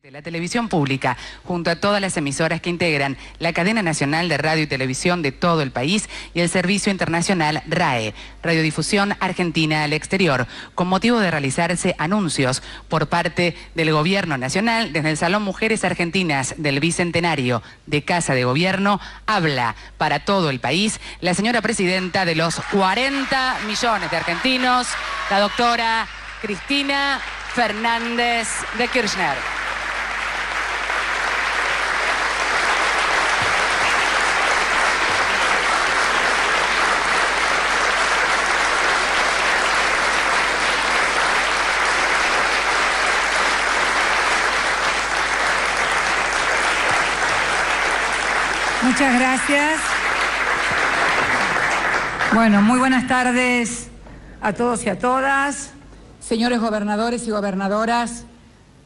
De la televisión pública, junto a todas las emisoras que integran la cadena nacional de radio y televisión de todo el país y el servicio internacional RAE, Radiodifusión Argentina al Exterior, con motivo de realizarse anuncios por parte del Gobierno Nacional desde el Salón Mujeres Argentinas del Bicentenario de Casa de Gobierno, habla para todo el país la señora presidenta de los 40 millones de argentinos, la doctora Cristina Fernández de Kirchner. Muchas gracias. Bueno, muy buenas tardes a todos y a todas, señores gobernadores y gobernadoras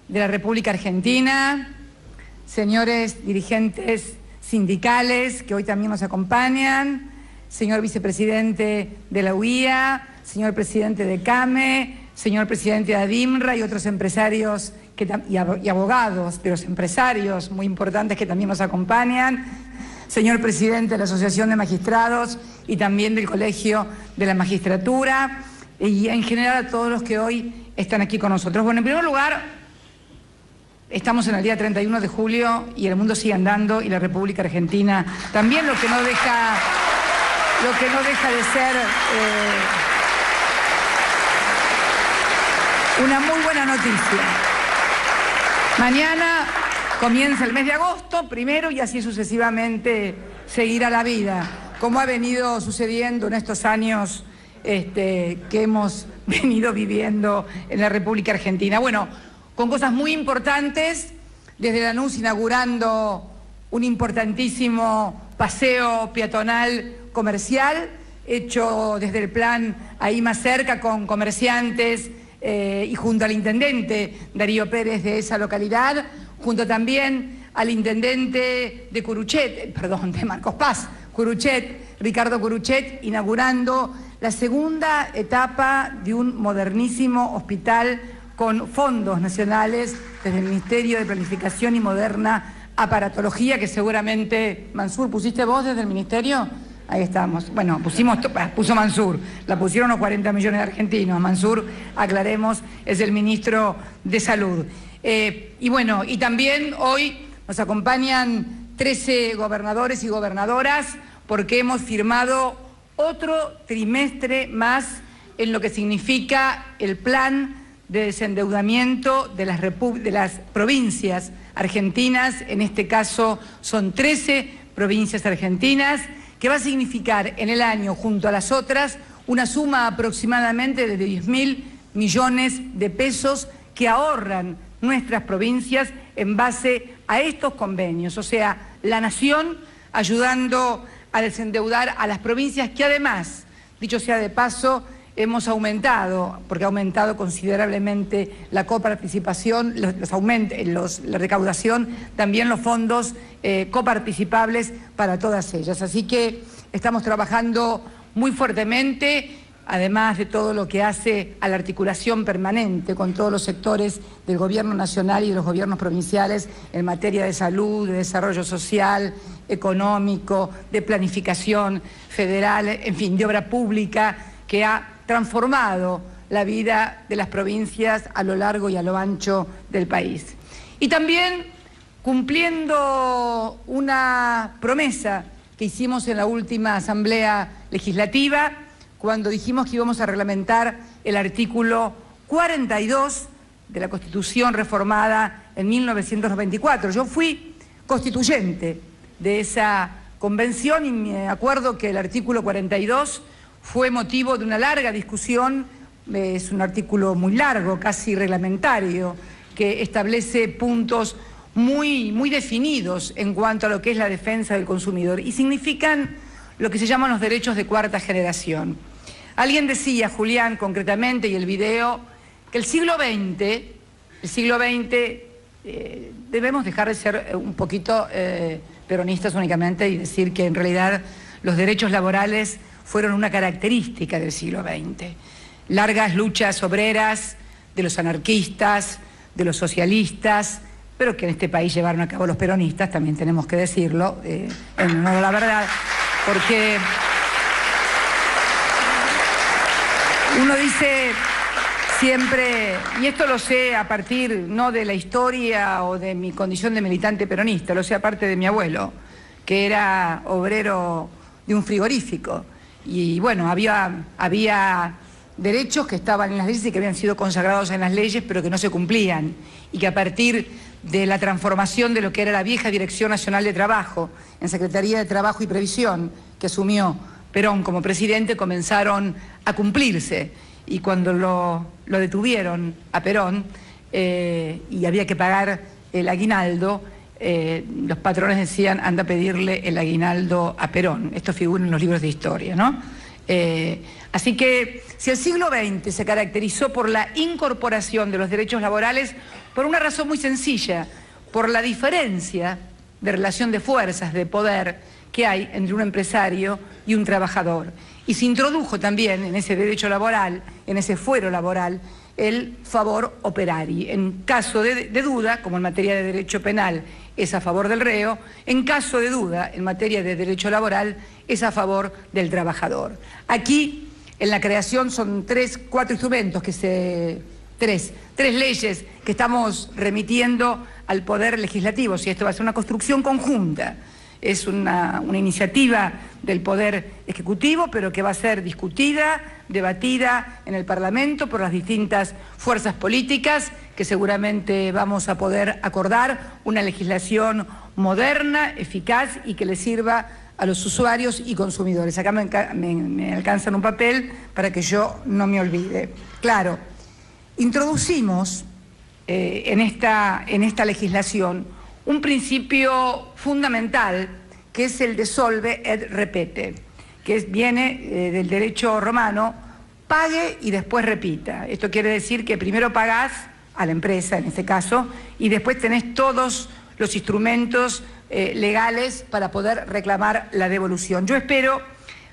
de la República Argentina, señores dirigentes sindicales que hoy también nos acompañan, señor vicepresidente de la UIA, señor presidente de CAME, señor presidente de ADIMRA y otros empresarios y abogados de los empresarios muy importantes que también nos acompañan, señor presidente de la Asociación de Magistrados y también del Colegio de la Magistratura y en general a todos los que hoy están aquí con nosotros. Bueno, en primer lugar, estamos en el día 31 de julio y el mundo sigue andando y la República Argentina también, lo que no deja de ser una muy buena noticia. Mañana comienza el mes de agosto, primero, y así sucesivamente seguirá la vida, como ha venido sucediendo en estos años que hemos venido viviendo en la República Argentina. Bueno, con cosas muy importantes, desde Lanús inaugurando un importantísimo paseo peatonal comercial, hecho desde el plan ahí más cerca con comerciantes y junto al intendente Darío Pérez de esa localidad, junto también al intendente de Curuchet, de Marcos Paz, Ricardo Curuchet, inaugurando la segunda etapa de un modernísimo hospital con fondos nacionales desde el Ministerio de Planificación y Moderna Aparatología, que seguramente, Mansur, ¿pusiste vos desde el Ministerio? Ahí estamos. Bueno, puso Mansur, la pusieron los 40 millones de argentinos. Mansur, aclaremos, es el ministro de Salud. Y bueno, y también hoy nos acompañan 13 gobernadores y gobernadoras porque hemos firmado otro trimestre más en lo que significa el plan de desendeudamiento de las provincias argentinas. En este caso son 13 provincias argentinas, que va a significar en el año, junto a las otras, una suma aproximadamente de 10.000 millones de pesos que ahorran nuestras provincias en base a estos convenios. O sea, la nación ayudando a desendeudar a las provincias que además, dicho sea de paso, hemos aumentado, porque ha aumentado considerablemente la coparticipación, la recaudación, también los fondos coparticipables para todas ellas. Así que estamos trabajando muy fuertemente, además de todo lo que hace a la articulación permanente con todos los sectores del Gobierno Nacional y de los gobiernos provinciales en materia de salud, de desarrollo social, económico, de planificación federal, en fin, de obra pública, que ha transformado la vida de las provincias a lo largo y a lo ancho del país. Y también cumpliendo una promesa que hicimos en la última Asamblea Legislativa, cuando dijimos que íbamos a reglamentar el artículo 42 de la Constitución reformada en 1994. Yo fui constituyente de esa convención y me acuerdo que el artículo 42 fue motivo de una larga discusión. Es un artículo muy largo, casi reglamentario, que establece puntos muy definidos en cuanto a lo que es la defensa del consumidor y significan lo que se llaman los derechos de cuarta generación. Alguien decía, Julián concretamente, y el video, que el siglo XX debemos dejar de ser un poquito peronistas únicamente y decir que en realidad los derechos laborales fueron una característica del siglo XX. Largas luchas obreras de los anarquistas, de los socialistas, pero que en este país llevaron a cabo los peronistas, también tenemos que decirlo, en honor a la verdad, porque uno dice siempre, y esto lo sé a partir no de la historia o de mi condición de militante peronista, lo sé aparte de mi abuelo, que era obrero de un frigorífico, y bueno, había derechos que estaban en las leyes y que habían sido consagrados en las leyes, pero que no se cumplían, y que a partir de la transformación de lo que era la vieja Dirección Nacional de Trabajo, en Secretaría de Trabajo y Previsión, que asumió Perón como presidente, comenzaron a cumplirse. Y cuando lo detuvieron a Perón y había que pagar el aguinaldo, los patrones decían, anda a pedirle el aguinaldo a Perón. Esto figura en los libros de historia, ¿no? Así que si el siglo XX se caracterizó por la incorporación de los derechos laborales, por una razón muy sencilla, por la diferencia de relación de fuerzas, de poder que hay entre un empresario y un trabajador. Y se introdujo también en ese derecho laboral, en ese fuero laboral, el favor operari. En caso de duda, como en materia de derecho penal es a favor del reo, en caso de duda, en materia de derecho laboral, es a favor del trabajador. Aquí, en la creación, son cuatro instrumentos tres leyes que estamos remitiendo al Poder Legislativo. Si esto va a ser una construcción conjunta, es una iniciativa del Poder Ejecutivo, pero que va a ser discutida, debatida en el Parlamento por las distintas fuerzas políticas, que seguramente vamos a poder acordar una legislación moderna, eficaz y que le sirva a los usuarios y consumidores. Acá me alcanzan un papel para que yo no me olvide. Claro, introducimos en esta legislación un principio fundamental, que es el de solve et repete, que viene del derecho romano, pague y después repita. Esto quiere decir que primero pagás a la empresa, en este caso, y después tenés todos los instrumentos legales para poder reclamar la devolución. Yo espero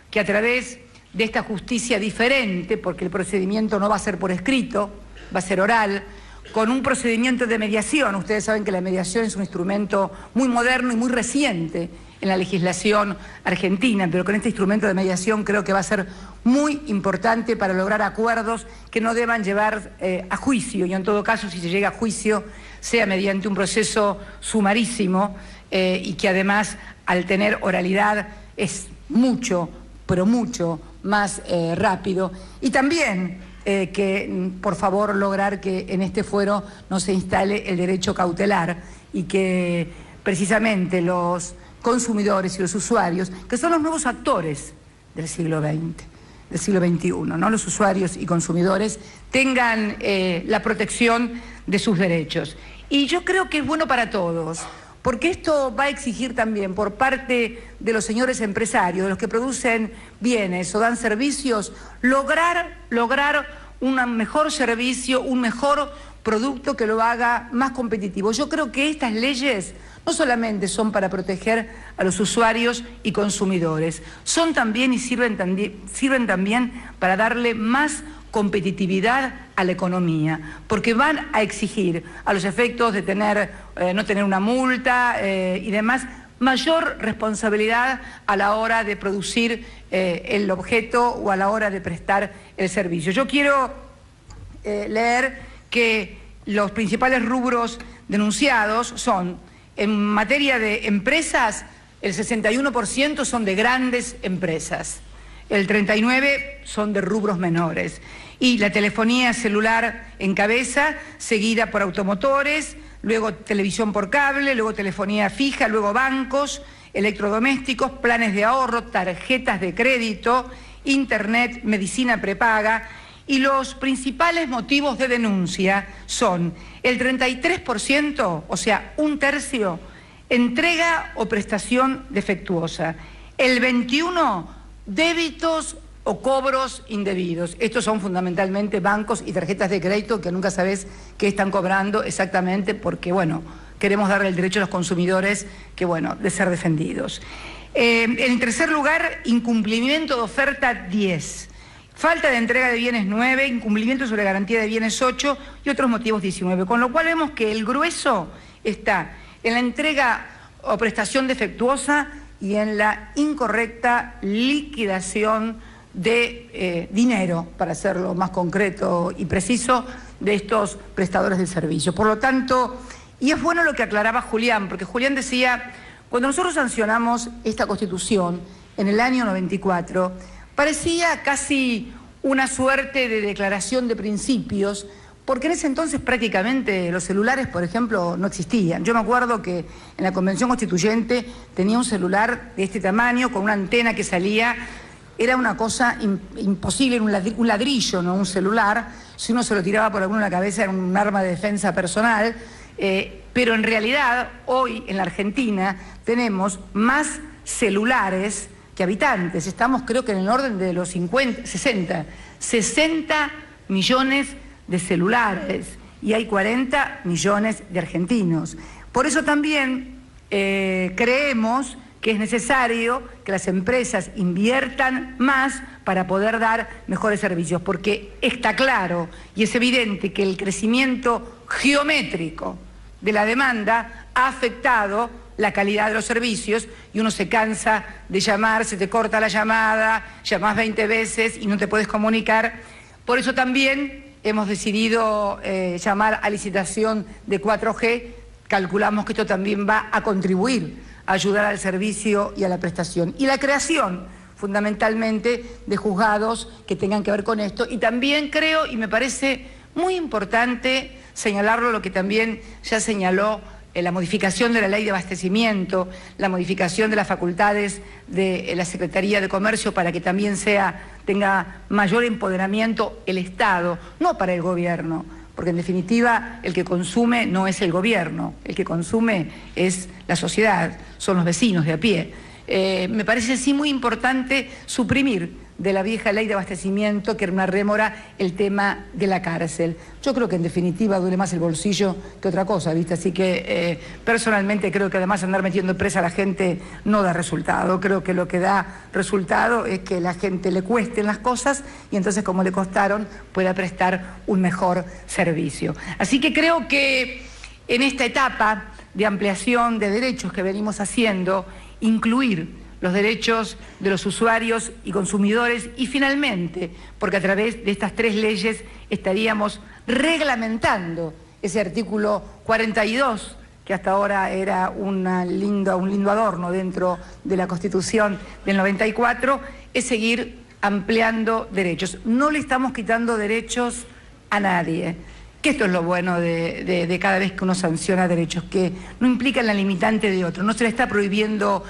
que a través de esta justicia diferente, porque el procedimiento no va a ser por escrito, va a ser oral, con un procedimiento de mediación. Ustedes saben que la mediación es un instrumento muy moderno y muy reciente en la legislación argentina, pero con este instrumento de mediación creo que va a ser muy importante para lograr acuerdos que no deban llevar a juicio, y en todo caso, si se llega a juicio, sea mediante un proceso sumarísimo y que además, al tener oralidad, es mucho, pero mucho más rápido. Y también que, por favor, lograr que en este fuero no se instale el derecho cautelar y que precisamente los consumidores y los usuarios, que son los nuevos actores del siglo XX, del siglo XXI, ¿no? Los usuarios y consumidores tengan la protección de sus derechos. Y yo creo que es bueno para todos, porque esto va a exigir también por parte de los señores empresarios, de los que producen bienes o dan servicios, lograr un mejor servicio, un mejor producto que lo haga más competitivo. Yo creo que estas leyes no solamente son para proteger a los usuarios y consumidores, son también y sirven también para darle más competitividad a la economía, porque van a exigir, a los efectos de no tener una multa y demás, mayor responsabilidad a la hora de producir el objeto o a la hora de prestar el servicio. Yo quiero leer que los principales rubros denunciados son, en materia de empresas, el 61% son de grandes empresas, el 39% son de rubros menores, y la telefonía celular encabeza, seguida por automotores, luego televisión por cable, luego telefonía fija, luego bancos, electrodomésticos, planes de ahorro, tarjetas de crédito, internet, medicina prepaga, y los principales motivos de denuncia son el 33%, o sea, un tercio, entrega o prestación defectuosa, el 21%, débitos o cobros indebidos. Estos son fundamentalmente bancos y tarjetas de crédito que nunca sabes qué están cobrando exactamente porque, bueno, queremos darle el derecho a los consumidores de ser defendidos. En tercer lugar, incumplimiento de oferta 10. Falta de entrega de bienes 9, incumplimiento sobre garantía de bienes 8 y otros motivos 19. Con lo cual vemos que el grueso está en la entrega o prestación defectuosa y en la incorrecta liquidación de dinero, para hacerlo más concreto y preciso, de estos prestadores de servicio. Por lo tanto, y es bueno lo que aclaraba Julián, porque Julián decía, cuando nosotros sancionamos esta Constitución en el año 94, parecía casi una suerte de declaración de principios, porque en ese entonces prácticamente los celulares, por ejemplo, no existían. Yo me acuerdo que en la Convención Constituyente tenía un celular de este tamaño, con una antena que salía. Era una cosa imposible, un ladrillo, no un celular. Si uno se lo tiraba por alguno en la cabeza era un arma de defensa personal. Pero en realidad, hoy en la Argentina tenemos más celulares que habitantes. Estamos, creo que en el orden de los 60 millones de celulares y hay 40 millones de argentinos. Por eso también creemos que es necesario que las empresas inviertan más para poder dar mejores servicios, porque está claro y es evidente que el crecimiento geométrico de la demanda ha afectado la calidad de los servicios y uno se cansa de llamar, se te corta la llamada, llamás 20 veces y no te puedes comunicar. Por eso también hemos decidido llamar a licitación de 4G. Calculamos que esto también va a contribuir a ayudar al servicio y a la prestación. Y la creación, fundamentalmente, de juzgados que tengan que ver con esto. Y también creo, y me parece muy importante señalarlo, lo que también ya señaló la modificación de la ley de abastecimiento, la modificación de las facultades de la Secretaría de Comercio para que también tenga mayor empoderamiento el Estado, no para el gobierno, porque en definitiva el que consume no es el gobierno, el que consume es la sociedad, son los vecinos de a pie. Me parece sí muy importante suprimir de la vieja ley de abastecimiento, que era una rémora, el tema de la cárcel. Yo creo que en definitiva duele más el bolsillo que otra cosa, ¿viste? Así que personalmente creo que además andar metiendo presa a la gente no da resultado. Creo que lo que da resultado es que la gente le cuesten las cosas y entonces, como le costaron, pueda prestar un mejor servicio. Así que creo que en esta etapa de ampliación de derechos que venimos haciendo, incluir los derechos de los usuarios y consumidores y finalmente, porque a través de estas 3 leyes estaríamos reglamentando ese artículo 42, que hasta ahora era un lindo adorno dentro de la Constitución del 94, es seguir ampliando derechos. No le estamos quitando derechos a nadie, que esto es lo bueno de cada vez que uno sanciona derechos, que no implican la limitante de otro, no se le está prohibiendo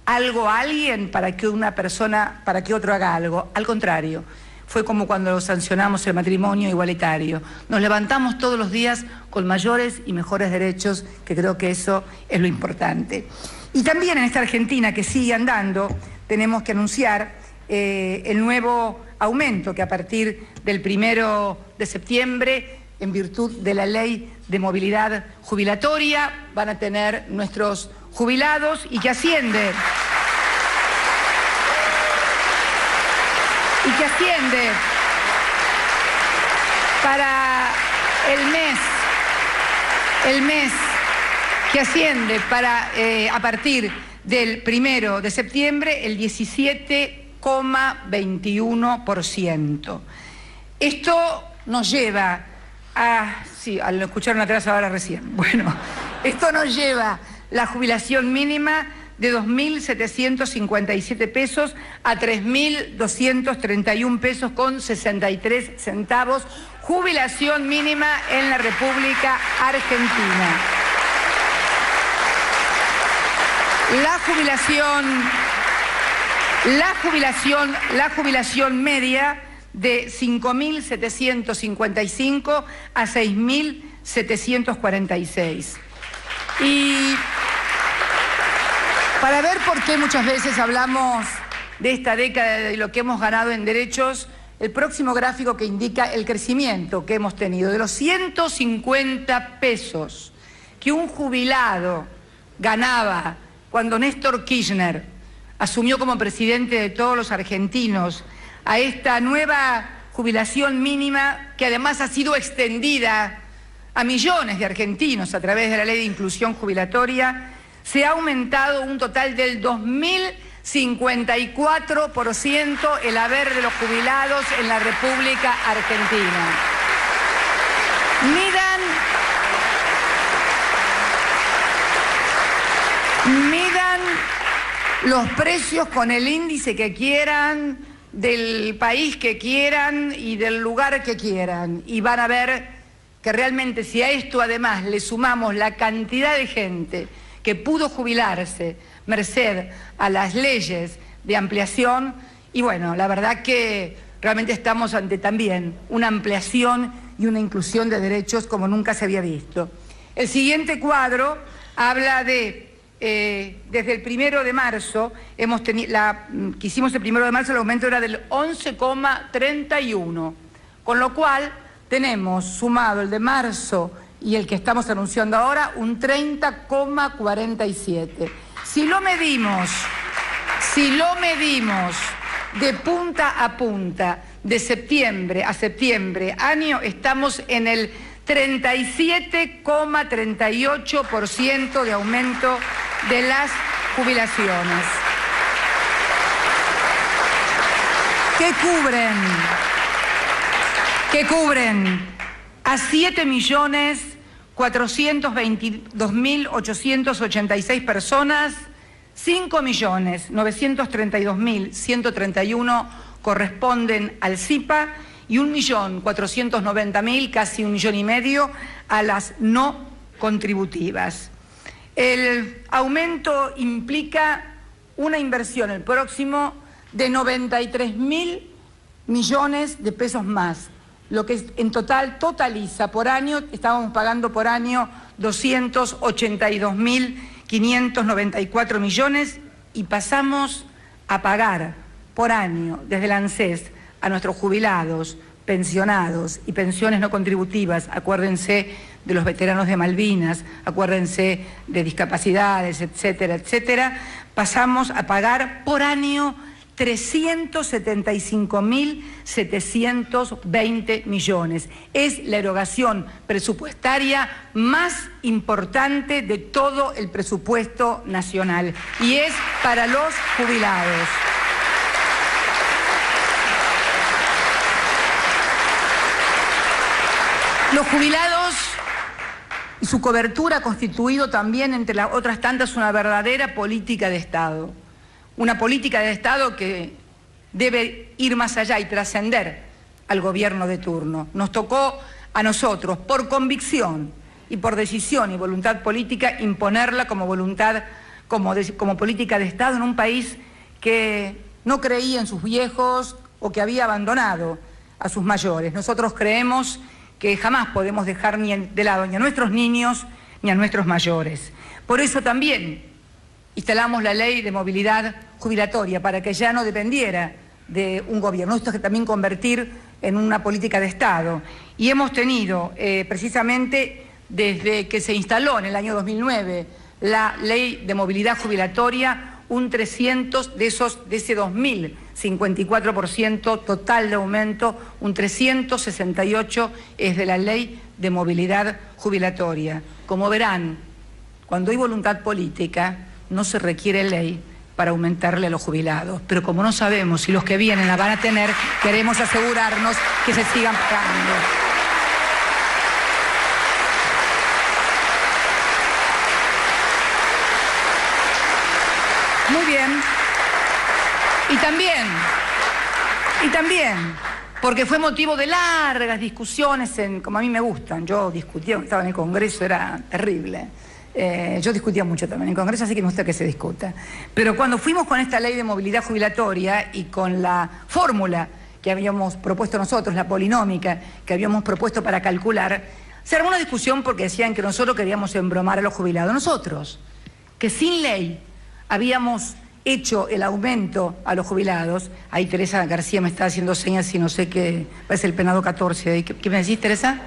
algo a alguien para que otro haga algo. Al contrario, fue como cuando sancionamos el matrimonio igualitario. Nos levantamos todos los días con mayores y mejores derechos, que creo que eso es lo importante. Y también en esta Argentina que sigue andando, tenemos que anunciar el nuevo aumento que a partir del 1 de septiembre, en virtud de la ley de movilidad jubilatoria, van a tener nuestros jubilados y que asciende para el mes que asciende para a partir del 1 de septiembre el 17,21%. Esto nos lleva a, sí, al escuchar una atrás ahora recién, bueno, esto nos lleva la jubilación mínima de 2.757 pesos a 3.231 pesos con 63 centavos, jubilación mínima en la República Argentina. La jubilación media de 5.755 a 6.746. Y para ver por qué muchas veces hablamos de esta década, de lo que hemos ganado en derechos, el próximo gráfico que indica el crecimiento que hemos tenido, de los 150 pesos que un jubilado ganaba cuando Néstor Kirchner asumió como presidente de todos los argentinos, a esta nueva jubilación mínima que además ha sido extendida a millones de argentinos a través de la Ley de Inclusión Jubilatoria, se ha aumentado un total del 2054% el haber de los jubilados en la República Argentina. Midan los precios con el índice que quieran, del país que quieran y del lugar que quieran, y van a ver que realmente si a esto además le sumamos la cantidad de gente que pudo jubilarse merced a las leyes de ampliación, y bueno, la verdad que realmente estamos ante también una ampliación y una inclusión de derechos como nunca se había visto. El siguiente cuadro habla de, desde el 1 de marzo, que hicimos el 1 de marzo, el aumento era del 11,31, con lo cual tenemos sumado el de marzo y el que estamos anunciando ahora, un 30,47. Si lo medimos de punta a punta, de septiembre a septiembre, año, estamos en el 37,38% de aumento de las jubilaciones. Que cubren a 7.422.886 personas, 5.932.131 corresponden al SIPA y 1.490.000, casi 1,5 millones, a las no contributivas. El aumento implica una inversión el próximo de 93.000 millones de pesos más, lo que en total totaliza por año, estábamos pagando por año 282.594 millones y pasamos a pagar por año desde el ANSES a nuestros jubilados, pensionados y pensiones no contributivas, acuérdense de los veteranos de Malvinas, acuérdense de discapacidades, etcétera, etcétera, pasamos a pagar por año 375.720 millones. Es la erogación presupuestaria más importante de todo el presupuesto nacional y es para los jubilados. Los jubilados y su cobertura ha constituido también, entre las otras tantas, una verdadera política de Estado. Una política de Estado que debe ir más allá y trascender al gobierno de turno. Nos tocó a nosotros, por convicción y por decisión y voluntad política, imponerla como política de Estado en un país que no creía en sus viejos o que había abandonado a sus mayores. Nosotros creemos que jamás podemos dejar de lado ni a nuestros niños ni a nuestros mayores. Por eso también instalamos la ley de movilidad jubilatoria para que ya no dependiera de un gobierno. Esto es que también convertir en una política de Estado. Y hemos tenido, precisamente desde que se instaló en el año 2009 la ley de movilidad jubilatoria, un 300 de ese 2.054% total de aumento, un 368 es de la ley de movilidad jubilatoria. Como verán, cuando hay voluntad política, no se requiere ley para aumentarle a los jubilados, pero como no sabemos si los que vienen la van a tener, queremos asegurarnos que se sigan pagando. Muy bien. Y también, porque fue motivo de largas discusiones, como a mí me gustan. Yo discutía, estaba en el Congreso, era terrible. Yo discutía mucho también en Congreso, así que me gusta que se discuta. Pero cuando fuimos con esta ley de movilidad jubilatoria y con la fórmula que habíamos propuesto nosotros, la polinómica que habíamos propuesto para calcular, se armó una discusión porque decían que nosotros queríamos embromar a los jubilados. Nosotros, que sin ley habíamos hecho el aumento a los jubilados. Ahí Teresa García me está haciendo señas y no sé qué, parece el penado 14. ¿Qué me decís, Teresa?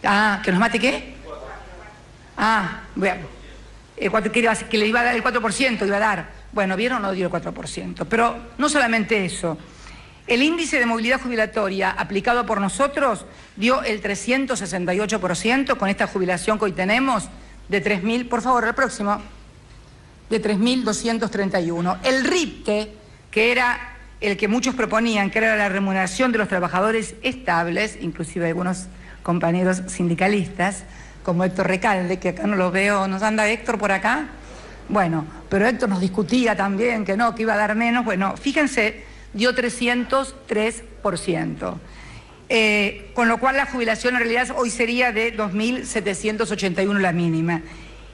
Ah, ¿que nos mate qué? Ah, bueno, que le iba a dar el 4%, iba a dar. Bueno, ¿vieron? No dio el 4%. Pero no solamente eso. El índice de movilidad jubilatoria aplicado por nosotros dio el 368% con esta jubilación que hoy tenemos de 3.000, por favor, el próximo, de 3.231. El RIPTE, que era el que muchos proponían, que era la remuneración de los trabajadores estables, inclusive algunos compañeros sindicalistas, como Héctor Recalde, que acá no lo veo, ¿nos anda Héctor por acá? Bueno, pero Héctor nos discutía también que no, que iba a dar menos. Bueno, fíjense, dio 303%. Con lo cual la jubilación en realidad hoy sería de 2.781 la mínima.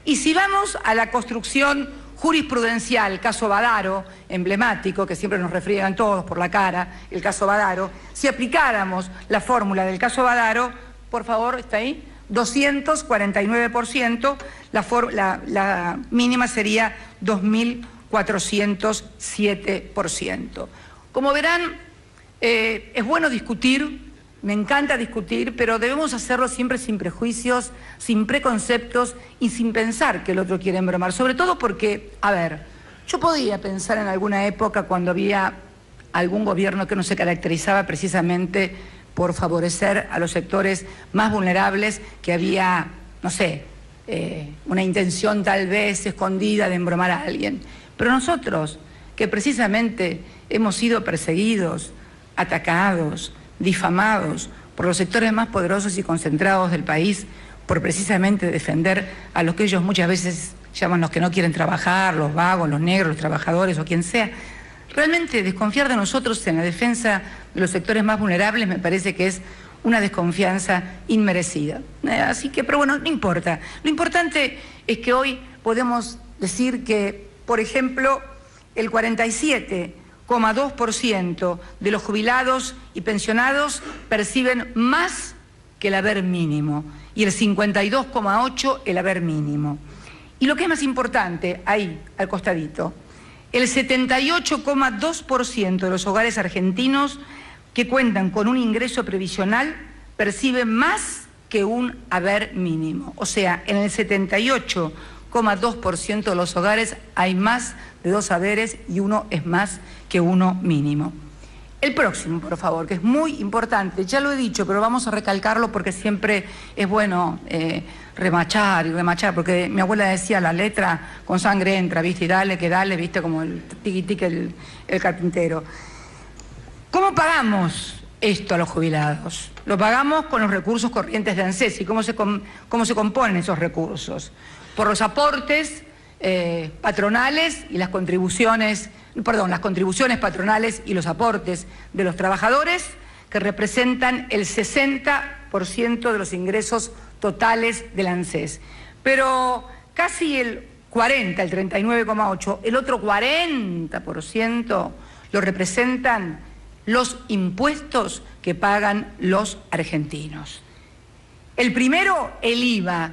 Y si vamos a la construcción jurisprudencial, caso Badaro, emblemático, que siempre nos refriegan todos por la cara, el caso Badaro, si aplicáramos la fórmula del caso Badaro, por favor, ¿está ahí? 249%, la mínima sería 2.407%. Como verán, es bueno discutir, me encanta discutir, pero debemos hacerlo siempre sin prejuicios, sin preconceptos y sin pensar que el otro quiere embromar. Sobre todo porque, a ver, yo podía pensar en alguna época cuando había algún gobierno que no se caracterizaba precisamente por favorecer a los sectores más vulnerables, que había, no sé, una intención tal vez escondida de embromar a alguien. Pero nosotros, que precisamente hemos sido perseguidos, atacados, difamados por los sectores más poderosos y concentrados del país, por precisamente defender a los que ellos muchas veces llaman los que no quieren trabajar, los vagos, los negros, los trabajadores o quien sea. Realmente desconfiar de nosotros en la defensa de los sectores más vulnerables me parece que es una desconfianza inmerecida. Así que, pero bueno, no importa. Lo importante es que hoy podemos decir que, por ejemplo, el 47,2% de los jubilados y pensionados perciben más que el haber mínimo y el 52,8% el haber mínimo. Y lo que es más importante, ahí, al costadito, el 78,2% de los hogares argentinos que cuentan con un ingreso previsional perciben más que un haber mínimo. O sea, en el 78,2% de los hogares hay más de 2 haberes y uno es más que uno mínimo. El próximo, por favor, que es muy importante, ya lo he dicho, pero vamos a recalcarlo porque siempre es bueno remachar y remachar, porque mi abuela decía, la letra con sangre entra, ¿viste? Y dale, que dale, ¿viste? Como el tiqui-tiqui el carpintero. ¿Cómo pagamos esto a los jubilados? Lo pagamos con los recursos corrientes de ANSES. ¿Y cómo se componen esos recursos? Por los aportes patronales y las contribuciones patronales y los aportes de los trabajadores, que representan el 60% de los ingresos totales del ANSES. Pero casi el 40, el 39,8%, el otro 40% lo representan los impuestos que pagan los argentinos. El primero, el IVA,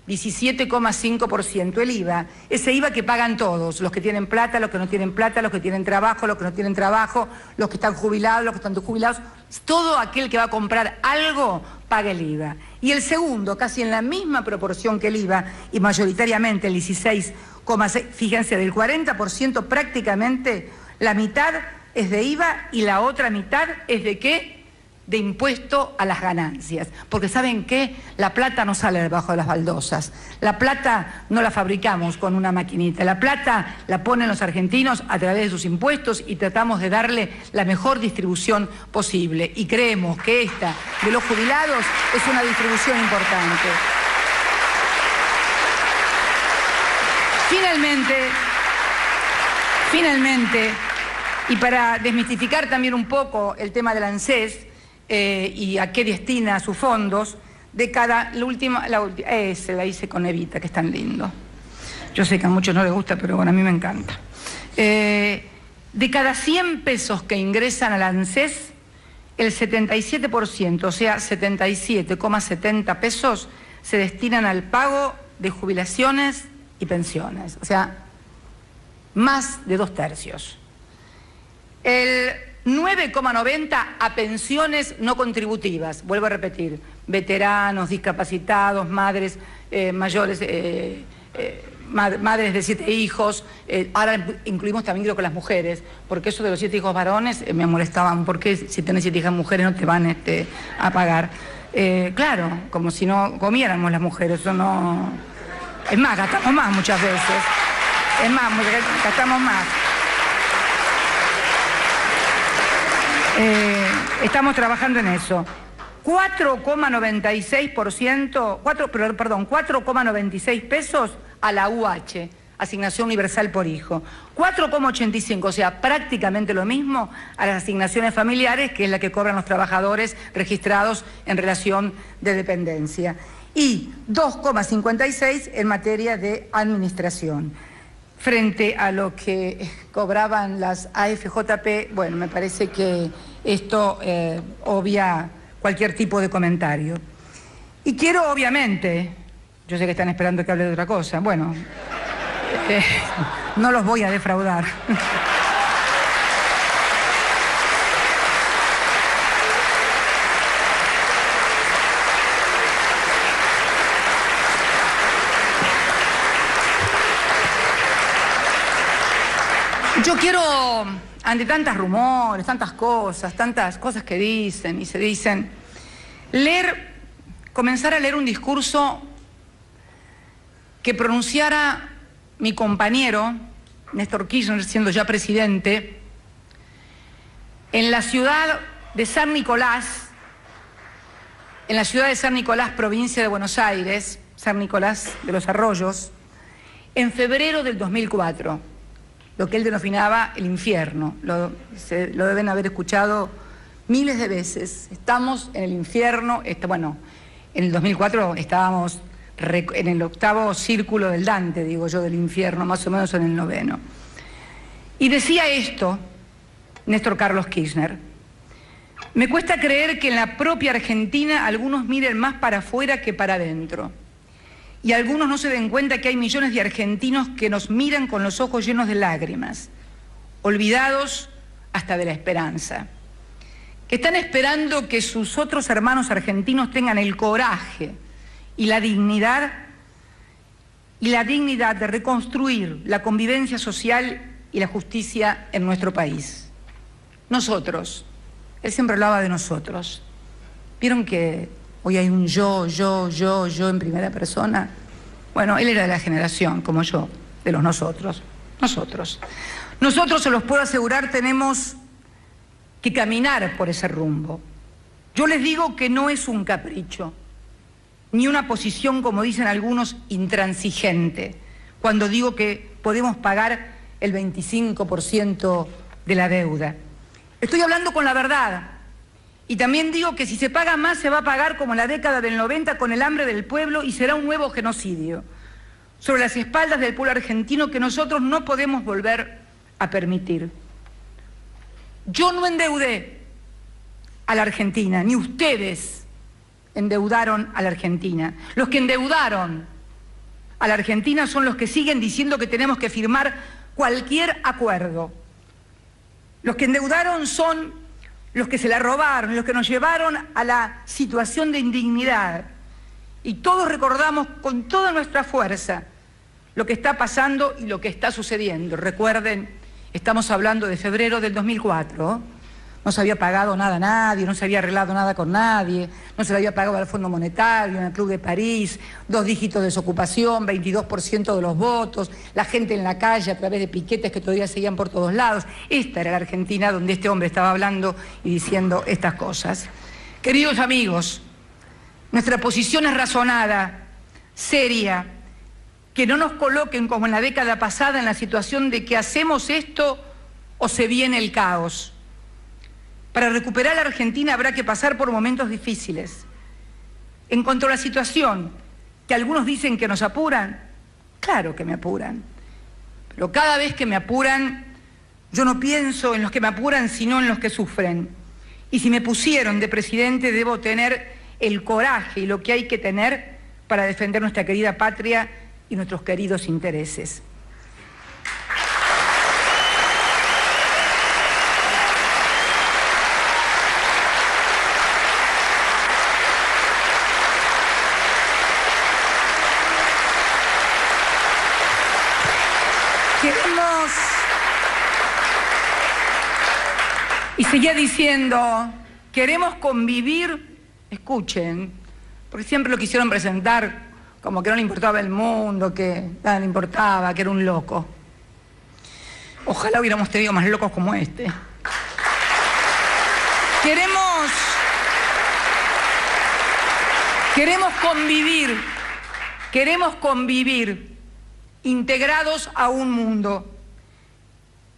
17,5%. El IVA, ese IVA que pagan todos, los que tienen plata, los que no tienen plata, los que tienen trabajo, los que no tienen trabajo, los que están jubilados, los que están jubilados, todo aquel que va a comprar algo paga el IVA. Y el segundo, casi en la misma proporción que el IVA, y mayoritariamente el 16,6%, fíjense, del 40% prácticamente la mitad es de IVA y la otra mitad es de ¿qué? De impuesto a las ganancias. Porque ¿saben qué? La plata no sale debajo de las baldosas. La plata no la fabricamos con una maquinita. La plata la ponen los argentinos a través de sus impuestos y tratamos de darle la mejor distribución posible. Y creemos que esta de los jubilados es una distribución importante. Finalmente, y para desmistificar también un poco el tema del ANSES, y a qué destina sus fondos, la hice con Evita, que es tan lindo. Yo sé que a muchos no les gusta, pero bueno, a mí me encanta. De cada 100 pesos que ingresan al ANSES, el 77%, o sea, 77,70 pesos, se destinan al pago de jubilaciones y pensiones. O sea, más de 2/3. El 9,90 a pensiones no contributivas, vuelvo a repetir, veteranos, discapacitados, madres mayores, madres de 7 hijos, ahora incluimos también creo que las mujeres, porque eso de los 7 hijos varones me molestaban, porque si tenés 7 hijas mujeres no te van a pagar. Claro, como si no comiéramos las mujeres, eso no... Es más, gastamos más muchas veces, es más, gastamos más. Estamos trabajando en eso. 4,96 pesos a la UH, asignación universal por hijo. 4,85, o sea, prácticamente lo mismo a las asignaciones familiares, que es la que cobran los trabajadores registrados en relación de dependencia. Y 2,56 en materia de administración. Frente a lo que cobraban las AFJP, bueno, me parece que esto obvia cualquier tipo de comentario. Y quiero, obviamente, yo sé que están esperando que hable de otra cosa, bueno, no los voy a defraudar. Yo quiero, ante tantos rumores, tantas cosas que dicen y se dicen, comenzar a leer un discurso que pronunciara mi compañero, Néstor Kirchner, siendo ya presidente, en la ciudad de San Nicolás, provincia de Buenos Aires, San Nicolás de los Arroyos, en febrero del 2004. Lo que él denominaba el infierno. Lo deben haber escuchado miles de veces. Estamos en el infierno. Bueno, en el 2004 estábamos en el 8º círculo del Dante, digo yo, del infierno, más o menos en el 9º. Y decía esto, Néstor Carlos Kirchner: me cuesta creer que en la propia Argentina algunos miren más para afuera que para adentro. Y algunos no se den cuenta que hay millones de argentinos que nos miran con los ojos llenos de lágrimas, olvidados hasta de la esperanza, que están esperando que sus otros hermanos argentinos tengan el coraje y la dignidad de reconstruir la convivencia social y la justicia en nuestro país. Nosotros, él siempre hablaba de nosotros. ¿Vieron que hoy hay un yo en primera persona? Bueno, él era de la generación, como yo, de los nosotros. Nosotros, se los puedo asegurar, tenemos que caminar por ese rumbo. Yo les digo que no es un capricho, ni una posición, como dicen algunos, intransigente, cuando digo que podemos pagar el 25% de la deuda. Estoy hablando con la verdad. Y también digo que si se paga más, se va a pagar como en la década del 90 con el hambre del pueblo y será un nuevo genocidio sobre las espaldas del pueblo argentino que nosotros no podemos volver a permitir. Yo no endeudé a la Argentina, ni ustedes endeudaron a la Argentina. Los que endeudaron a la Argentina son los que siguen diciendo que tenemos que firmar cualquier acuerdo. Los que endeudaron son los que se la robaron, los que nos llevaron a la situación de indignidad. Y todos recordamos con toda nuestra fuerza lo que está pasando y lo que está sucediendo. Recuerden, estamos hablando de febrero del 2004, no se había pagado nada a nadie, no se había arreglado nada con nadie, no se le había pagado al Fondo Monetario, en el Club de París, 2 dígitos de desocupación, 22% de los votos, la gente en la calle a través de piquetes que todavía seguían por todos lados. Esta era la Argentina donde este hombre estaba hablando y diciendo estas cosas. Queridos amigos, nuestra posición es razonada, seria, que no nos coloquen como en la década pasada en la situación de que hacemos esto o se viene el caos. Para recuperar a la Argentina habrá que pasar por momentos difíciles. En cuanto a la situación, que algunos dicen que nos apuran, claro que me apuran. Pero cada vez que me apuran, yo no pienso en los que me apuran, sino en los que sufren. Y si me pusieron de presidente, debo tener el coraje y lo que hay que tener para defender nuestra querida patria y nuestros queridos intereses. Y seguía diciendo, queremos convivir, escuchen, porque siempre lo quisieron presentar como que no le importaba el mundo, que nada le importaba, que era un loco. Ojalá hubiéramos tenido más locos como este. Queremos convivir integrados a un mundo.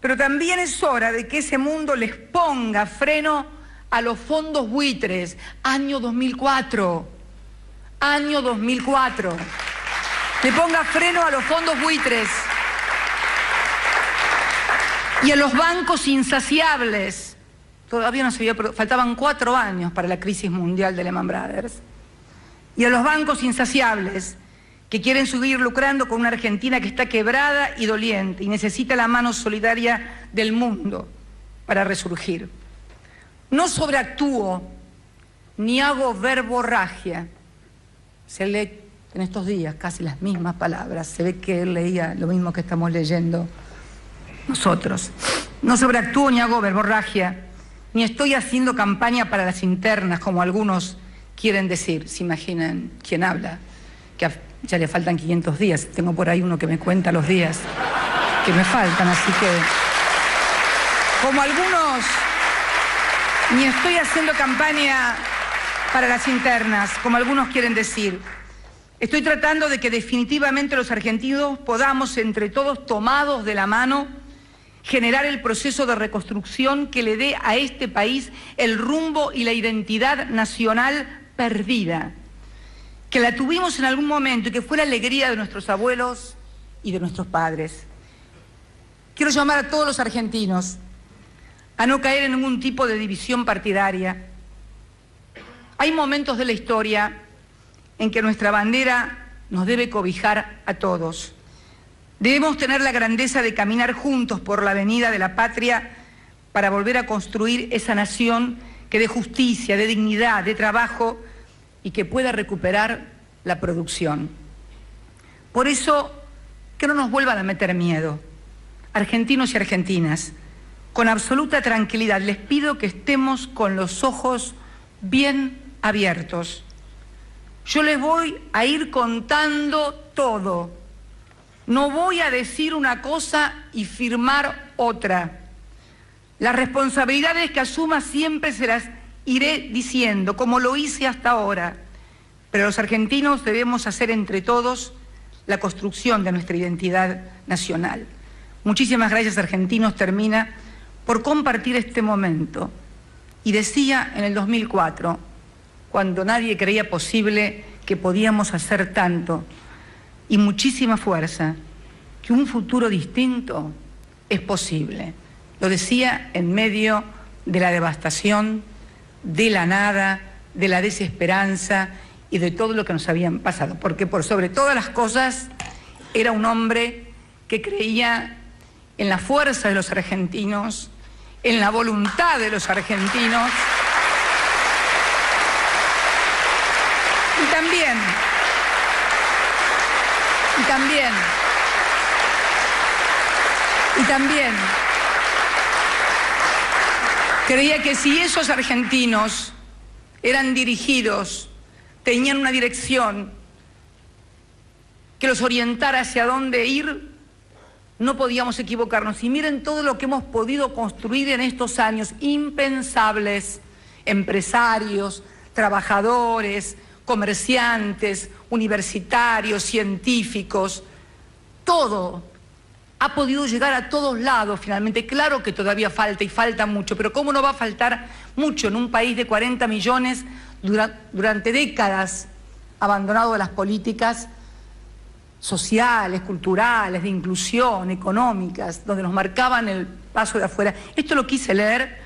Pero también es hora de que ese mundo les ponga freno a los fondos buitres. Año 2004. Año 2004. Le ponga freno a los fondos buitres y a los bancos insaciables. Todavía no se había, faltaban 4 años para la crisis mundial de Lehman Brothers. Y a los bancos insaciables que quieren seguir lucrando con una Argentina que está quebrada y doliente y necesita la mano solidaria del mundo para resurgir. No sobreactúo ni hago verborragia. Se lee en estos días casi las mismas palabras. Se ve que él leía lo mismo que estamos leyendo nosotros. No sobreactúo ni hago verborragia, ni estoy haciendo campaña para las internas, como algunos quieren decir. ¿Se imaginan quién habla? Que ya le faltan 500 días. Tengo por ahí uno que me cuenta los días que me faltan, así que... Como algunos, ni estoy haciendo campaña para las internas, como algunos quieren decir. Estoy tratando de que definitivamente los argentinos podamos, entre todos, tomados de la mano, generar el proceso de reconstrucción que le dé a este país el rumbo y la identidad nacional perdida, que la tuvimos en algún momento y que fue la alegría de nuestros abuelos y de nuestros padres. Quiero llamar a todos los argentinos a no caer en ningún tipo de división partidaria. Hay momentos de la historia en que nuestra bandera nos debe cobijar a todos. Debemos tener la grandeza de caminar juntos por la avenida de la patria para volver a construir esa nación que dé justicia, de dignidad, de trabajo y que pueda recuperar la producción. Por eso, que no nos vuelvan a meter miedo. Argentinos y argentinas, con absoluta tranquilidad, les pido que estemos con los ojos bien abiertos. Yo les voy a ir contando todo. No voy a decir una cosa y firmar otra. Las responsabilidades que asuma siempre se las iré diciendo, como lo hice hasta ahora. Pero los argentinos debemos hacer entre todos la construcción de nuestra identidad nacional. Muchísimas gracias, argentinos. Termina por compartir este momento. Y decía en el 2004, cuando nadie creía posible que podíamos hacer tanto, y muchísima fuerza, que un futuro distinto es posible. Lo decía en medio de la devastación, de la nada, de la desesperanza y de todo lo que nos habían pasado. Porque por sobre todas las cosas era un hombre que creía en la fuerza de los argentinos, en la voluntad de los argentinos y también creía que si esos argentinos eran dirigidos, tenían una dirección que los orientara hacia dónde ir, no podíamos equivocarnos. Y miren todo lo que hemos podido construir en estos años impensables: empresarios, trabajadores, comerciantes, universitarios, científicos, todo ha podido llegar a todos lados finalmente. Claro que todavía falta y falta mucho, pero ¿cómo no va a faltar mucho en un país de 40 millones durante décadas abandonado de las políticas sociales, culturales, de inclusión, económicas, donde nos marcaban el paso de afuera? Esto lo quise leer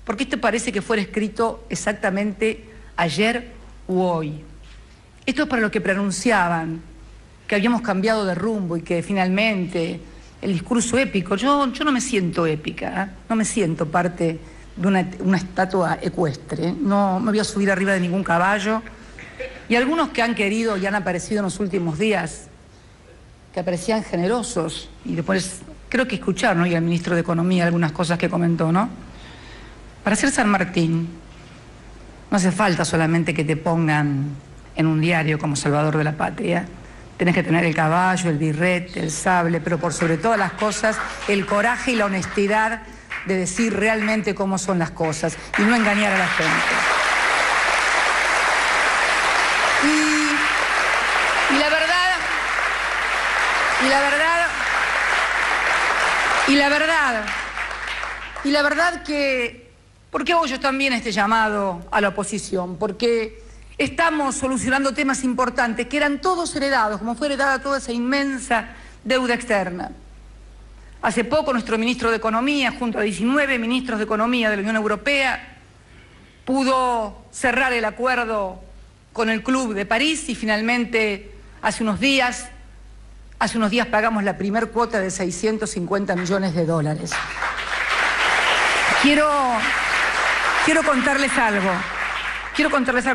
porque esto parece que fuera escrito exactamente ayer u hoy. Esto es para los que pronunciaban que habíamos cambiado de rumbo y que finalmente el discurso épico, yo no me siento épica, ¿eh? No me siento parte de una estatua ecuestre, no me voy a subir arriba de ningún caballo. Y algunos que han querido y han aparecido en los últimos días, que aparecían generosos, y después creo que escucharon hoy al ministro de Economía algunas cosas que comentó, ¿no? Para ser San Martín no hace falta solamente que te pongan en un diario como Salvador de la Patria. Tenés que tener el caballo, el birrete, el sable, pero por sobre todas las cosas, el coraje y la honestidad de decir realmente cómo son las cosas y no engañar a la gente. Y la verdad que, ¿por qué hago yo también este llamado a la oposición? Porque estamos solucionando temas importantes que eran todos heredados, como fue heredada toda esa inmensa deuda externa. Hace poco nuestro ministro de Economía, junto a 19 ministros de Economía de la Unión Europea, pudo cerrar el acuerdo con el Club de París y finalmente hace unos días pagamos la primer cuota de 650 millones de dólares. Quiero contarles algo.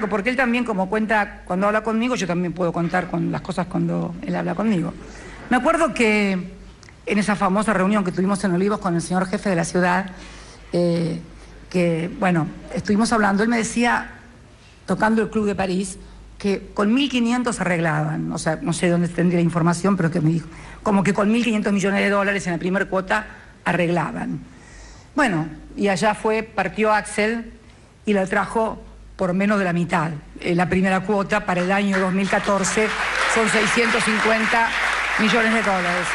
Porque él también, como cuenta cuando habla conmigo, yo también puedo contar con las cosas cuando él habla conmigo. Me acuerdo que en esa famosa reunión que tuvimos en Olivos con el señor jefe de la ciudad, estuvimos hablando, él me decía, tocando el Club de París, que con 1.500 arreglaban, o sea, no sé dónde tendría la información, pero que me dijo, como que con 1.500 millones de dólares en la primera cuota arreglaban. Bueno, y allá partió Axel y la trajo por menos de la mitad. La primera cuota para el año 2014 son 650 millones de dólares.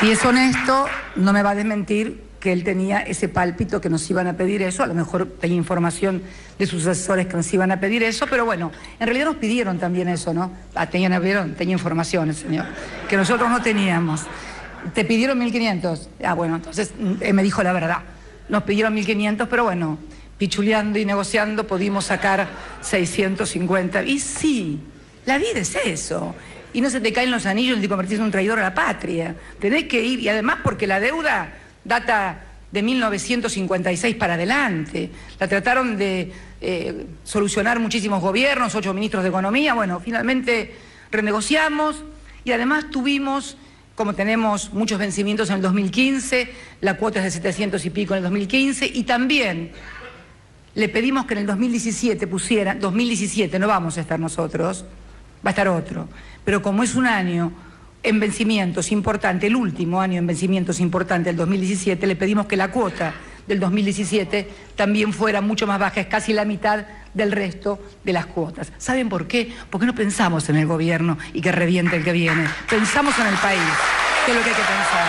Si es honesto, no me va a desmentir que él tenía ese pálpito que nos iban a pedir eso, a lo mejor tenía información de sus asesores que nos iban a pedir eso, pero bueno, en realidad nos pidieron también eso, ¿no? Tenía información el señor, que nosotros no teníamos. ¿Te pidieron 1.500? Bueno, entonces me dijo la verdad. Nos pidieron 1.500, pero bueno, pichuleando y negociando pudimos sacar 650. Y sí, la vida es eso. Y no se te caen los anillos ni te convertís en un traidor a la patria. Tenés que ir, y además porque la deuda data de 1956 para adelante. La trataron de solucionar muchísimos gobiernos, 8 ministros de Economía. Bueno, finalmente renegociamos y además tuvimos, como tenemos muchos vencimientos en el 2015, la cuota es de 700 y pico en el 2015, y también le pedimos que en el 2017 pusieran, 2017 no vamos a estar nosotros, va a estar otro, pero como es un año en vencimientos importante, el último año en vencimientos importante, el 2017, le pedimos que la cuota del 2017 también fuera mucho más baja, es casi la mitad del resto de las cuotas. ¿Saben por qué? Porque no pensamos en el gobierno y que reviente el que viene, pensamos en el país, que es lo que hay que pensar.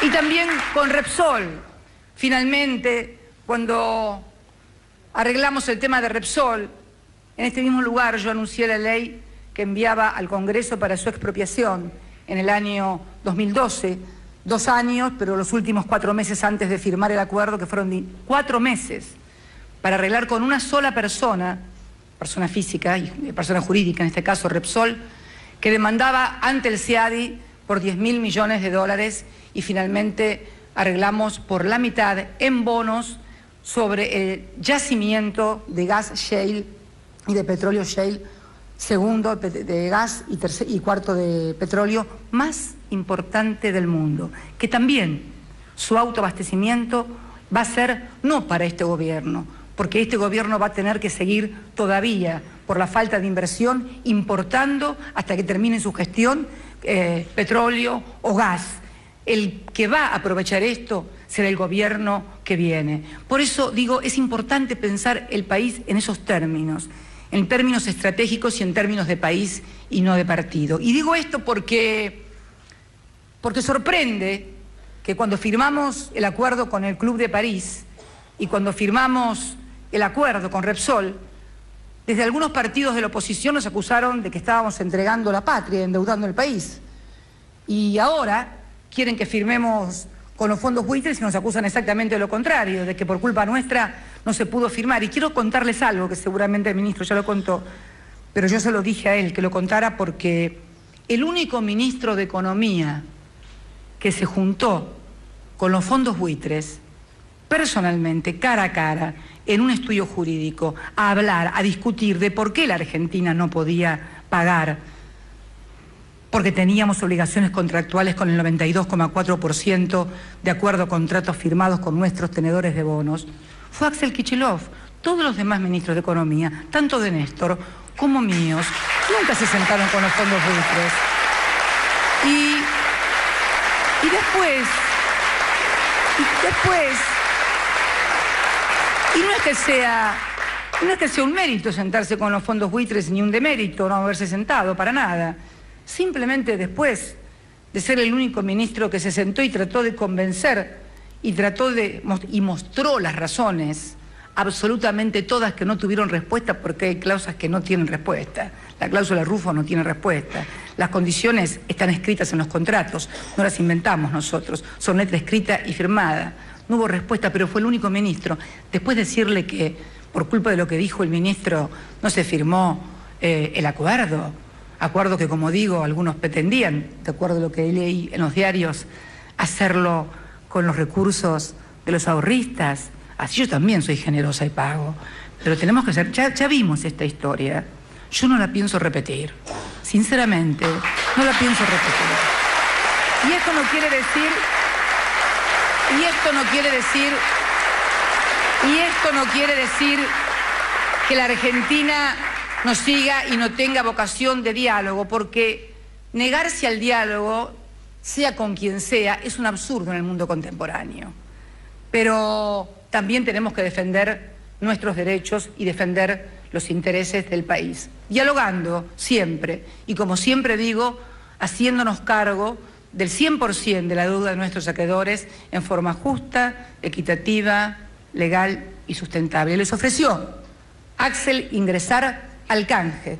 Y también con Repsol, finalmente, cuando arreglamos el tema de Repsol, en este mismo lugar yo anuncié la ley que enviaba al Congreso para su expropiación en el año 2012, 2 años, pero los últimos 4 meses antes de firmar el acuerdo, que fueron 4 meses, para arreglar con una sola persona física y persona jurídica, en este caso Repsol, que demandaba ante el CIADI por 10.000 millones de dólares y finalmente arreglamos por la mitad en bonos sobre el yacimiento de gas shale y de petróleo shale, segundo de gas y cuarto de petróleo más importante del mundo, que también su autoabastecimiento va a ser no para este gobierno, porque este gobierno va a tener que seguir todavía, por la falta de inversión, importando hasta que termine su gestión petróleo o gas. El que va a aprovechar esto será el gobierno que viene. Por eso digo, es importante pensar el país en esos términos, en términos estratégicos y en términos de país y no de partido. Y digo esto porque sorprende que cuando firmamos el acuerdo con el Club de París y cuando firmamos el acuerdo con Repsol, desde algunos partidos de la oposición nos acusaron de que estábamos entregando la patria, endeudando el país. Y ahora quieren que firmemos con los fondos buitres y nos acusan exactamente de lo contrario, de que por culpa nuestra no se pudo firmar. Y quiero contarles algo que seguramente el ministro ya lo contó, pero yo se lo dije a él, que lo contara porque el único ministro de Economía que se juntó con los fondos buitres personalmente, cara a cara, en un estudio jurídico, a hablar, a discutir de por qué la Argentina no podía pagar, porque teníamos obligaciones contractuales con el 92,4% de acuerdo a contratos firmados con nuestros tenedores de bonos, fue Axel Kicillof. Todos los demás ministros de Economía, tanto de Néstor como míos, nunca se sentaron con los fondos buitres. Y después, no es que sea un mérito sentarse con los fondos buitres, ni un demérito no haberse sentado, para nada. Simplemente después de ser el único ministro que se sentó y trató de convencer y mostró las razones, absolutamente todas, que no tuvieron respuesta, porque hay cláusulas que no tienen respuesta. La cláusula Rufo no tiene respuesta. Las condiciones están escritas en los contratos, no las inventamos nosotros, son letra escrita y firmada. No hubo respuesta, pero fue el único ministro. Después de decirle que por culpa de lo que dijo el ministro no se firmó el acuerdo que, como digo, algunos pretendían, de acuerdo a lo que leí en los diarios, hacerlo con los recursos de los ahorristas. Así yo también soy generosa y pago, pero tenemos que ser, ya vimos esta historia, yo no la pienso repetir, sinceramente, no la pienso repetir. Y esto no quiere decir que la Argentina no siga y no tenga vocación de diálogo, porque negarse al diálogo, sea con quien sea, es un absurdo en el mundo contemporáneo. Pero también tenemos que defender nuestros derechos y defender los intereses del país, dialogando siempre, y como siempre digo, haciéndonos cargo del 100% de la deuda de nuestros acreedores en forma justa, equitativa, legal y sustentable. Les ofreció Axel ingresar al canje,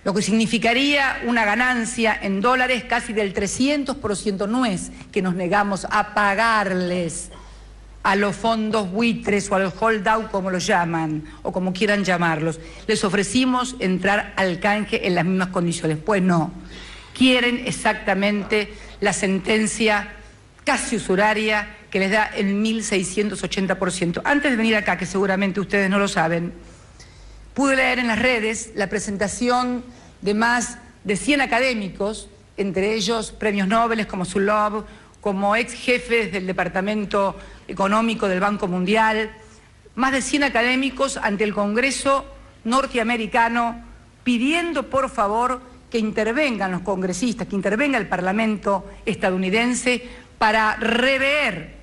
lo que significaría una ganancia en dólares casi del 300%. No es que nos negamos a pagarles a los fondos buitres o al holdout, como los llaman, o como quieran llamarlos. Les ofrecimos entrar al canje en las mismas condiciones. Pues no, quieren exactamente la sentencia casi usuraria que les da el 1.680%. Antes de venir acá, que seguramente ustedes no lo saben, pude leer en las redes la presentación de más de 100 académicos, entre ellos premios Nobel como Zulov, como ex jefes del Departamento Económico del Banco Mundial, más de 100 académicos ante el Congreso norteamericano pidiendo por favor que intervengan los congresistas, que intervenga el Parlamento estadounidense para rever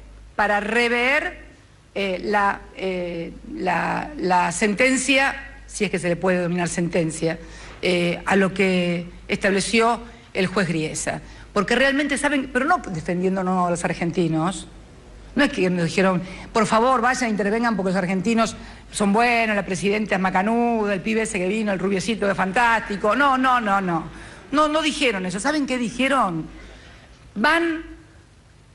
la sentencia, si es que se le puede denominar sentencia, a lo que estableció el juez Griesa. Porque realmente saben, pero no defendiéndonos a los argentinos, no es que nos dijeron, por favor, vayan, intervengan porque los argentinos son buenos, la presidenta es macanuda, el pibe ese que vino, el rubiecito es fantástico. No dijeron eso. ¿Saben qué dijeron? Van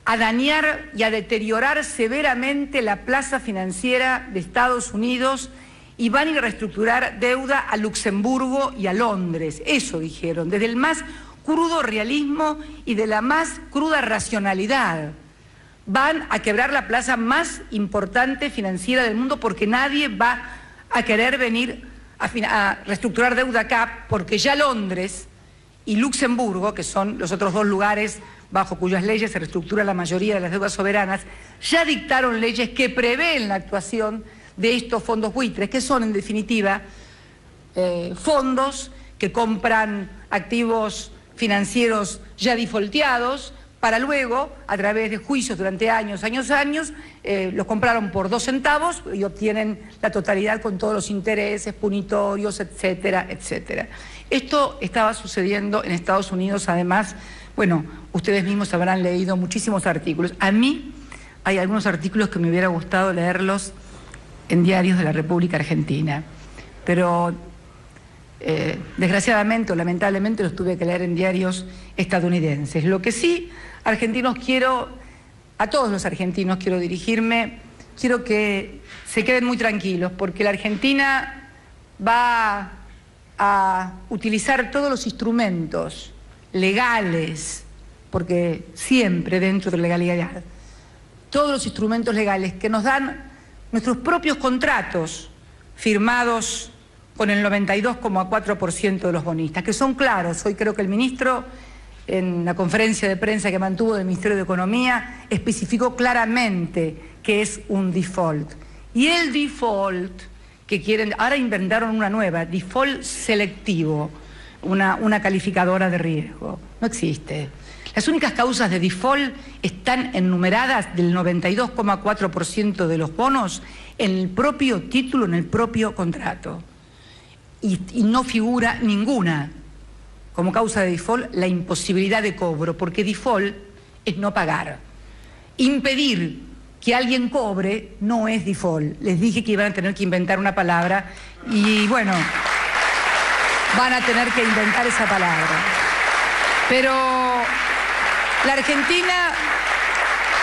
a dañar y a deteriorar severamente la plaza financiera de Estados Unidos y van a ir a reestructurar deuda a Luxemburgo y a Londres. Eso dijeron, desde el más crudo realismo y de la más cruda racionalidad. Van a quebrar la plaza más importante financiera del mundo porque nadie va a querer venir a reestructurar deuda acá, porque ya Londres y Luxemburgo, que son los otros dos lugares bajo cuyas leyes se reestructura la mayoría de las deudas soberanas, ya dictaron leyes que prevén la actuación de estos fondos buitres, que son en definitiva fondos que compran activos financieros ya defaulteados para luego, a través de juicios durante años, los compraron por 2 centavos y obtienen la totalidad con todos los intereses punitorios, etcétera, etcétera. Esto estaba sucediendo en Estados Unidos, además, bueno, ustedes mismos habrán leído muchísimos artículos. A mí hay algunos artículos que me hubiera gustado leerlos en diarios de la República Argentina, pero desgraciadamente o lamentablemente los tuve que leer en diarios estadounidenses. Lo que sí, a todos los argentinos quiero dirigirme, quiero que se queden muy tranquilos, porque la Argentina va a utilizar todos los instrumentos legales, porque siempre dentro de la legalidad, todos los instrumentos legales que nos dan nuestros propios contratos firmados con el 92,4% de los bonistas, que son claros. Hoy creo que el ministro, en la conferencia de prensa que mantuvo del Ministerio de Economía, especificó claramente que es un default. Y el default que quieren, ahora inventaron una nueva, default selectivo, una calificadora de riesgo. No existe. Las únicas causas de default están enumeradas del 92,4% de los bonos en el propio título, en el propio contrato. Y no figura ninguna como causa de default la imposibilidad de cobro, porque default es no pagar. Impedir que alguien cobre no es default. Les dije que iban a tener que inventar una palabra y bueno, van a tener que inventar esa palabra. Pero la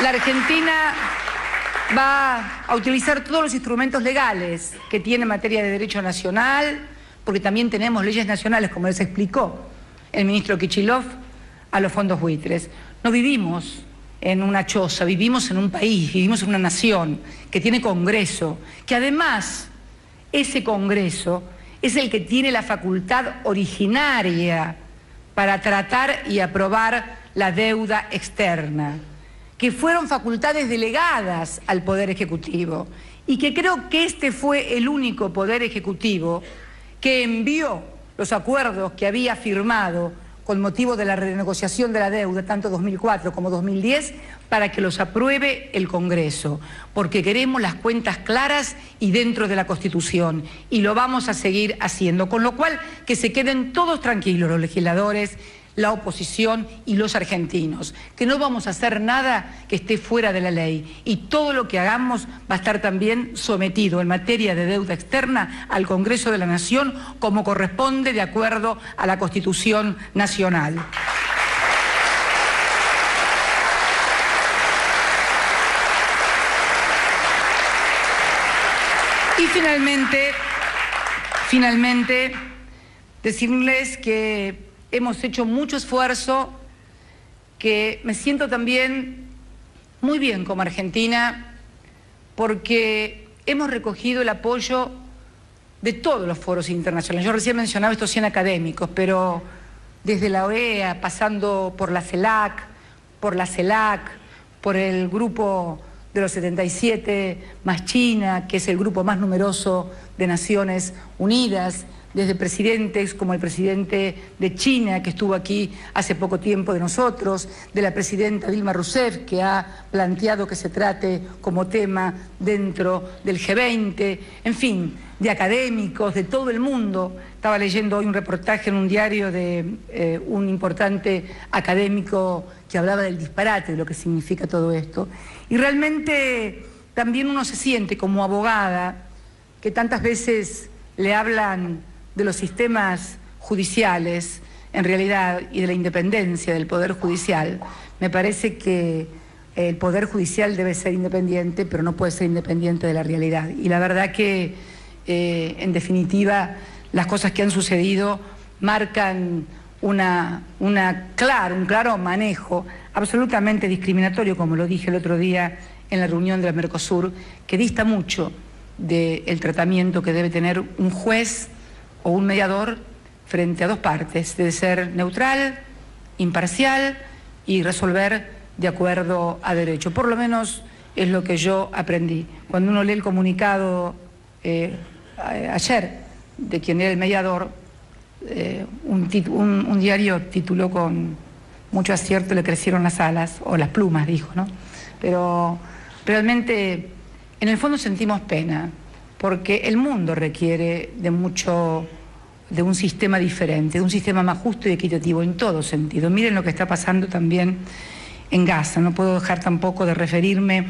Argentina va a utilizar todos los instrumentos legales que tiene en materia de derecho nacional, porque también tenemos leyes nacionales, como les explicó el ministro Kicillof, a los fondos buitres. No vivimos en una choza, vivimos en un país, vivimos en una nación que tiene Congreso, que además ese Congreso es el que tiene la facultad originaria para tratar y aprobar la deuda externa, que fueron facultades delegadas al Poder Ejecutivo y que creo que este fue el único Poder Ejecutivo que envió los acuerdos que había firmado con motivo de la renegociación de la deuda, tanto 2004 como 2010, para que los apruebe el Congreso, porque queremos las cuentas claras y dentro de la Constitución, y lo vamos a seguir haciendo, con lo cual que se queden todos tranquilos los legisladores, la oposición y los argentinos, que no vamos a hacer nada que esté fuera de la ley y todo lo que hagamos va a estar también sometido en materia de deuda externa al Congreso de la Nación como corresponde de acuerdo a la Constitución Nacional. Y finalmente, decirles que hemos hecho mucho esfuerzo, que me siento también muy bien como argentina, porque hemos recogido el apoyo de todos los foros internacionales. Yo recién mencionaba estos 100 académicos, pero desde la OEA, pasando por la CELAC, por la CELAC, por el grupo de los 77 más China, que es el grupo más numeroso de Naciones Unidas, desde presidentes como el presidente de China, que estuvo aquí hace poco tiempo de nosotros, de la presidenta Dilma Rousseff, que ha planteado que se trate como tema dentro del G20, en fin, de académicos de todo el mundo. Estaba leyendo hoy un reportaje en un diario de un importante académico que hablaba del disparate, de lo que significa todo esto. Y realmente también uno se siente como abogada, que tantas veces le hablan de los sistemas judiciales, en realidad, y de la independencia del Poder Judicial. Me parece que el Poder Judicial debe ser independiente, pero no puede ser independiente de la realidad. Y la verdad que, en definitiva, las cosas que han sucedido marcan un claro manejo absolutamente discriminatorio, como lo dije el otro día en la reunión del Mercosur, que dista mucho del tratamiento que debe tener un juez o un mediador frente a dos partes. Debe ser neutral, imparcial y resolver de acuerdo a derecho. Por lo menos es lo que yo aprendí. Cuando uno lee el comunicado ayer de quien era el mediador, un diario tituló con mucho acierto: le crecieron las alas, o las plumas, dijo, ¿no? Pero realmente, en el fondo sentimos pena, porque el mundo requiere de un sistema diferente, de un sistema más justo y equitativo en todo sentido. Miren lo que está pasando también en Gaza. No puedo dejar tampoco de referirme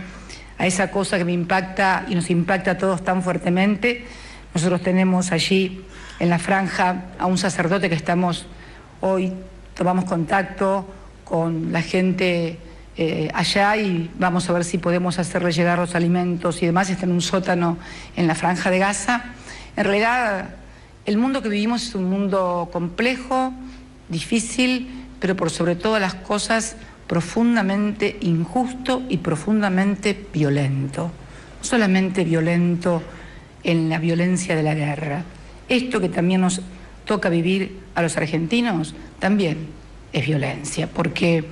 a esa cosa que me impacta y nos impacta a todos tan fuertemente. Nosotros tenemos allí en la franja a un sacerdote que hoy tomamos contacto con la gente allá y vamos a ver si podemos hacerle llegar los alimentos y demás. Está en un sótano en la franja de Gaza. En realidad, el mundo que vivimos es un mundo complejo, difícil, pero por sobre todas las cosas profundamente injusto y profundamente violento. No solamente violento en la violencia de la guerra. Esto que también nos toca vivir a los argentinos también es violencia, porque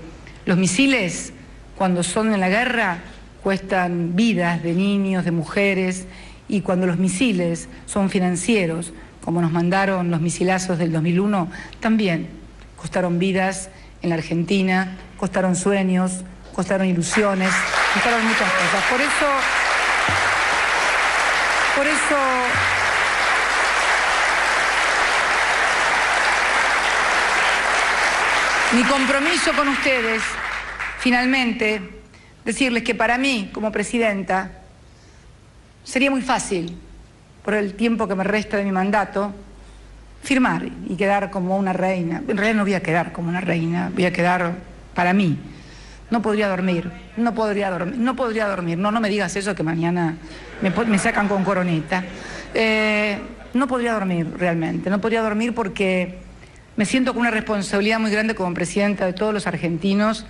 los misiles, cuando son en la guerra, cuestan vidas de niños, de mujeres, y cuando los misiles son financieros, como nos mandaron los misilazos del 2001, también costaron vidas en la Argentina, costaron sueños, costaron ilusiones, costaron muchas cosas. Por eso mi compromiso con ustedes, finalmente, decirles que para mí, como presidenta, sería muy fácil, por el tiempo que me resta de mi mandato, firmar y quedar como una reina. En realidad no voy a quedar como una reina, voy a quedar para mí. No podría dormir, no podría dormir. No me digas eso que mañana me sacan con coroneta. No podría dormir realmente, no podría dormir porque me siento con una responsabilidad muy grande como presidenta de todos los argentinos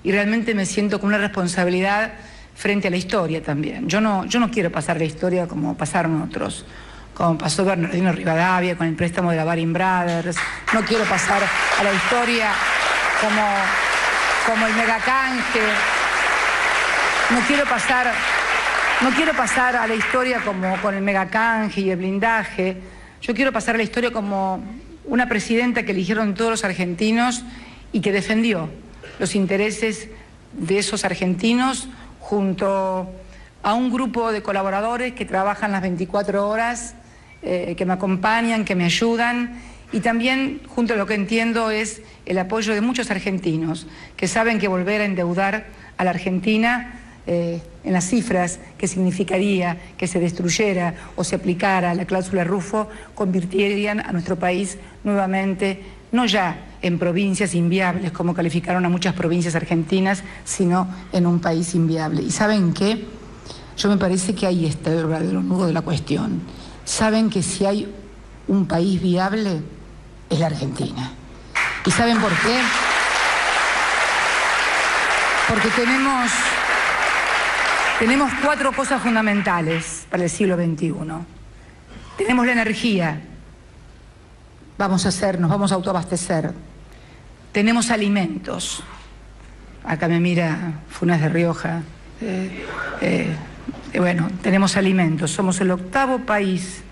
y realmente me siento con una responsabilidad frente a la historia también. Yo no quiero pasar la historia como pasaron otros, como pasó Bernardino Rivadavia con el préstamo de la Baring Brothers. No quiero pasar a la historia como el megacanje. No quiero pasar a la historia como con el megacanje y el blindaje. Yo quiero pasar a la historia como una presidenta que eligieron todos los argentinos y que defendió los intereses de esos argentinos junto a un grupo de colaboradores que trabajan las 24 horas, que me acompañan, que me ayudan, y también junto a lo que entiendo es el apoyo de muchos argentinos que saben que volver a endeudar a la Argentina en las cifras que significaría que se destruyera o se aplicara la cláusula Rufo, convirtieran a nuestro país nuevamente, no ya en provincias inviables, como calificaron a muchas provincias argentinas, sino en un país inviable. ¿Y saben qué? Yo me parece que ahí está el verdadero nudo de la cuestión. Saben que si hay un país viable, es la Argentina. ¿Y saben por qué? Porque tenemos 4 cosas fundamentales para el siglo XXI. Tenemos la energía. Nos vamos a autoabastecer. Tenemos alimentos. Acá me mira Funes de Rioja. Bueno, tenemos alimentos. Somos el 8º país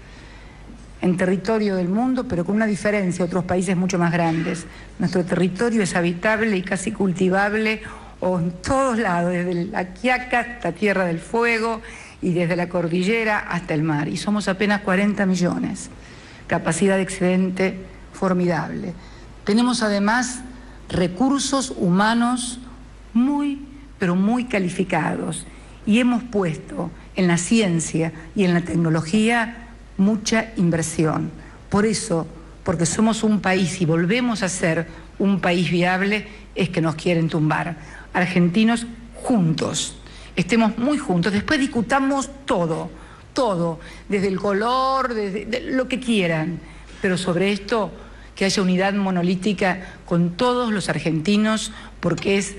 en territorio del mundo, pero con una diferencia, otros países mucho más grandes. Nuestro territorio es habitable y casi cultivable, o en todos lados, desde la Quiaca hasta Tierra del Fuego y desde la cordillera hasta el mar. Y somos apenas 40 millones. Capacidad de excedente formidable. Tenemos además recursos humanos muy, pero muy calificados. Y hemos puesto en la ciencia y en la tecnología mucha inversión. Por eso, porque somos un país y volvemos a ser un país viable, es que nos quieren tumbar. Argentinos juntos, estemos muy juntos, después discutamos todo, desde el color, desde lo que quieran, pero sobre esto que haya unidad monolítica con todos los argentinos, porque es,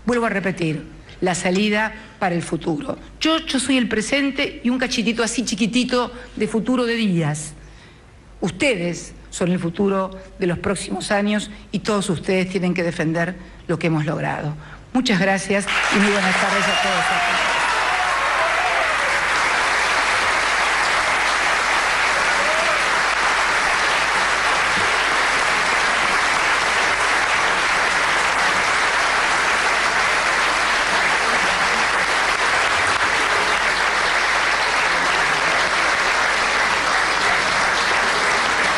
vuelvo a repetir, la salida para el futuro. Yo soy el presente y un cachitito así chiquitito de futuro de días. Ustedes son el futuro de los próximos años y todos ustedes tienen que defender lo que hemos logrado. Muchas gracias y muy buenas tardes a todos.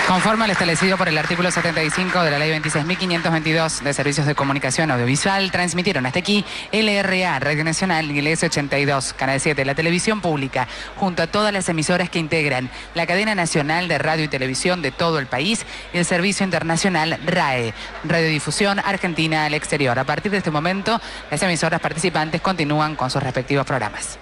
Conforme al establecido por el artículo 75 de la Ley 26.522 de Servicios de Comunicación Audiovisual, transmitieron hasta aquí LRA, Radio Nacional, y el S82, Canal 7, la televisión pública, junto a todas las emisoras que integran la cadena nacional de radio y televisión de todo el país y el servicio internacional RAE, Radiodifusión Argentina al Exterior. A partir de este momento, las emisoras participantes continúan con sus respectivos programas.